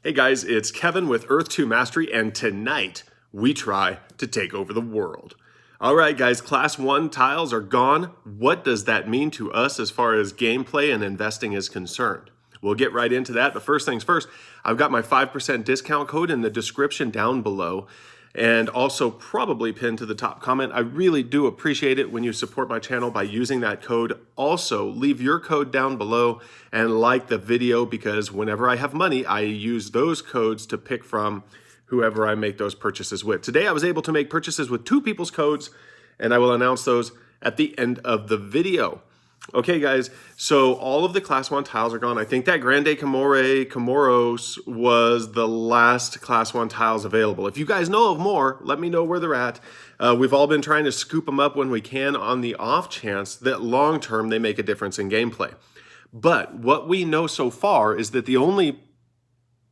Hey guys, it's Kevin with Earth 2 Mastery, and tonight we try to take over the world. All right, guys, Class 1 tiles are gone. What does that mean to us as far as gameplay and investing is concerned? We'll get right into that, but first things first, I've got my 5% discount code in the description down below, and also probably pinned to the top comment. I really do appreciate it when you support my channel by using that code. Also, leave your code down below and like the video, because whenever I have money, I use those codes to pick from whoever I make those purchases with. Today, I was able to make purchases with 2 people's codes, and I will announce those at the end of the video. Okay, guys, so all of the Class 1 tiles are gone. I think that Grande Comoros was the last Class 1 tiles available. If you guys know of more, let me know where they're at. We've all been trying to scoop them up when we can on the off chance that long-term they make a difference in gameplay. But what we know so far is that the only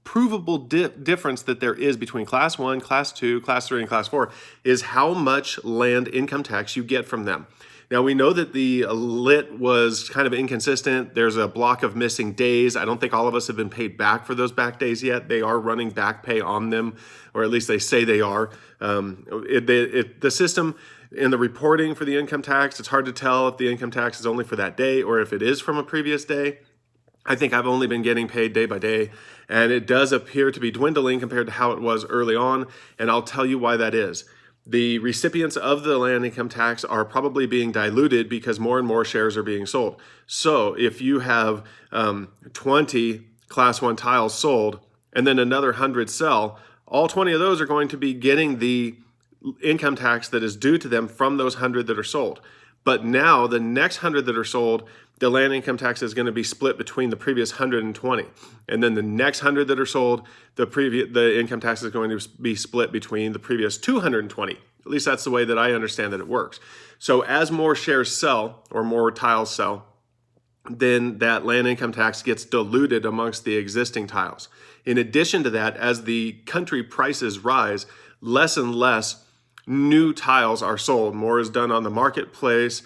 provable difference that there is between Class 1, Class 2, Class 3, and Class 4 is how much land income tax you get from them. Now, we know that the lit was kind of inconsistent. There's a block of missing days. I don't think all of us have been paid back for those back days yet. They are running back pay on them, or at least they say they are. The system in the reporting for the income tax, it's hard to tell if the income tax is only for that day or if it is from a previous day. I think I've only been getting paid day by day, and it does appear to be dwindling compared to how it was early on, and I'll tell you why that is. The recipients of the land income tax are probably being diluted because more and more shares are being sold. So if you have 20 Class 1 tiles sold and then another 100 sell, all 20 of those are going to be getting the income tax that is due to them from those 100 that are sold. But now the next 100 that are sold, the land income tax is going to be split between the previous 120. And then the next 100 that are sold, the income tax is going to be split between the previous 220. At least that's the way that I understand that it works. So as more shares sell or more tiles sell, then that land income tax gets diluted amongst the existing tiles. In addition to that, as the country prices rise, less and less new tiles are sold. More is done on the marketplace.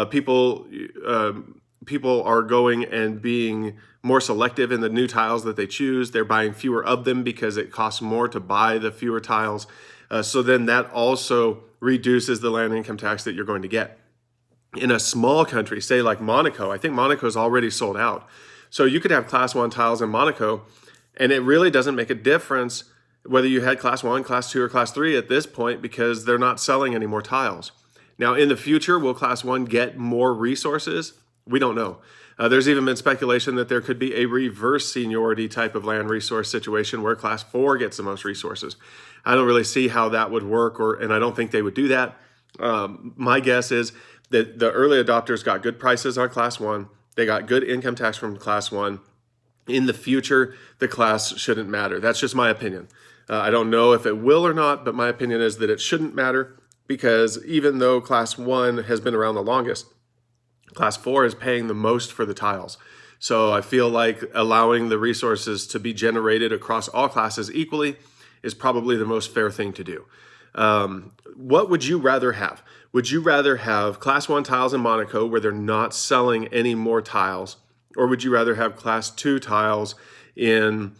People are going and being more selective in the new tiles that they choose. They're buying fewer of them because it costs more to buy the fewer tiles. So then that also reduces the land income tax that you're going to get. In a small country, say like Monaco, I think Monaco's already sold out. So you could have Class 1 tiles in Monaco, and it really doesn't make a difference whether you had Class 1, Class 2, or Class 3 at this point, because they're not selling any more tiles. Now, in the future, will Class 1 get more resources? We don't know. There's even been speculation that there could be a reverse seniority type of land resource situation where Class 4 gets the most resources. I don't really see how that would work, and I don't think they would do that. My guess is that the early adopters got good prices on Class 1. They got good income tax from Class 1. In the future, the class shouldn't matter. That's just my opinion. I don't know if it will or not, but my opinion is that it shouldn't matter, because even though Class 1 has been around the longest, Class 4 is paying the most for the tiles. So I feel like allowing the resources to be generated across all classes equally is probably the most fair thing to do. What would you rather have? Would you rather have Class 1 tiles in Monaco where they're not selling any more tiles? Or would you rather have Class 2 tiles in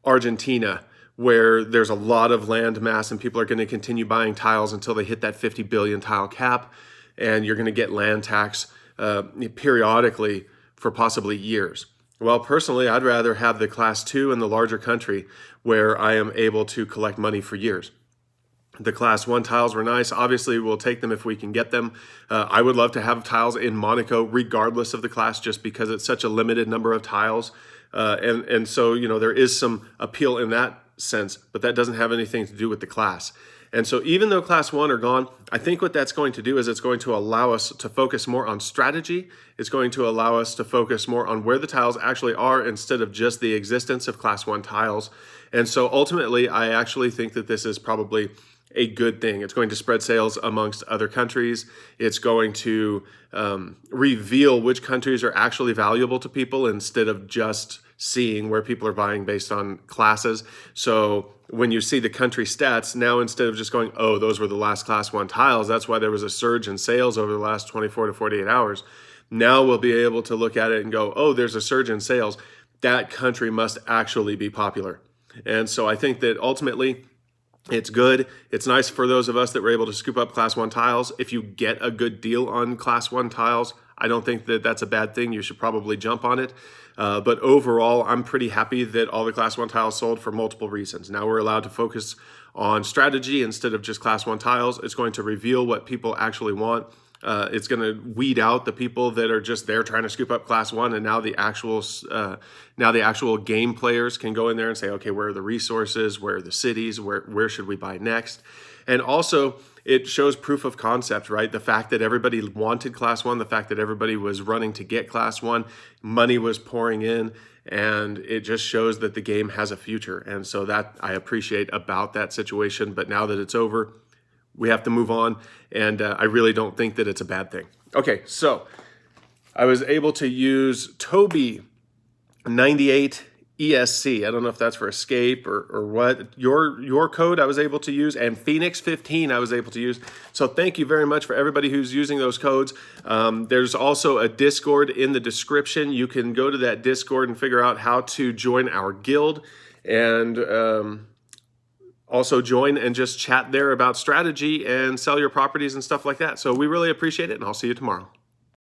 Argentina where there's a lot of land mass and people are going to continue buying tiles until they hit that 50 billion tile cap, and you're going to get land tax periodically for possibly years? Well, personally, I'd rather have the Class 2 in the larger country where I am able to collect money for years. The Class 1 tiles were nice. Obviously, we'll take them if we can get them. I would love to have tiles in Monaco regardless of the class, just because it's such a limited number of tiles. And so, there is some appeal in that sense, but that doesn't have anything to do with the class. And so even though Class 1 are gone, I think what that's going to do is it's going to allow us to focus more on strategy. It's going to allow us to focus more on where the tiles actually are instead of just the existence of Class 1 tiles. And so ultimately, I actually think that this is probably a good thing. It's going to spread sales amongst other countries. It's going to reveal which countries are actually valuable to people instead of just seeing where people are buying based on classes. So when you see the country stats, now instead of just going, oh, those were the last Class 1 tiles, that's why there was a surge in sales over the last 24 to 48 hours. Now we'll be able to look at it and go, oh, there's a surge in sales. That country must actually be popular. And so I think that ultimately it's good. It's nice for those of us that were able to scoop up Class 1 tiles. If you get a good deal on Class 1 tiles, I don't think that that's a bad thing. You should probably jump on it. But overall, I'm pretty happy that all the Class 1 tiles sold for multiple reasons. Now we're allowed to focus on strategy instead of just Class 1 tiles. It's going to reveal what people actually want. It's going to weed out the people that are just there trying to scoop up Class 1, and now the actual game players can go in there and say, okay, where are the resources? Where are the cities? Where should we buy next? And also, it shows proof of concept, right? The fact that everybody wanted Class 1, the fact that everybody was running to get Class 1, money was pouring in, and it just shows that the game has a future. And so that I appreciate about that situation. But now that it's over, we have to move on, and I really don't think that it's a bad thing. Okay, so I was able to use Toby 98 ESC. I don't know if that's for escape or what. Your code I was able to use, and Phoenix 15 I was able to use. So thank you very much for everybody who's using those codes. There's also a Discord in the description. You can go to that Discord and figure out how to join our guild, and also join and just chat there about strategy and sell your properties and stuff like that. So we really appreciate it, and I'll see you tomorrow.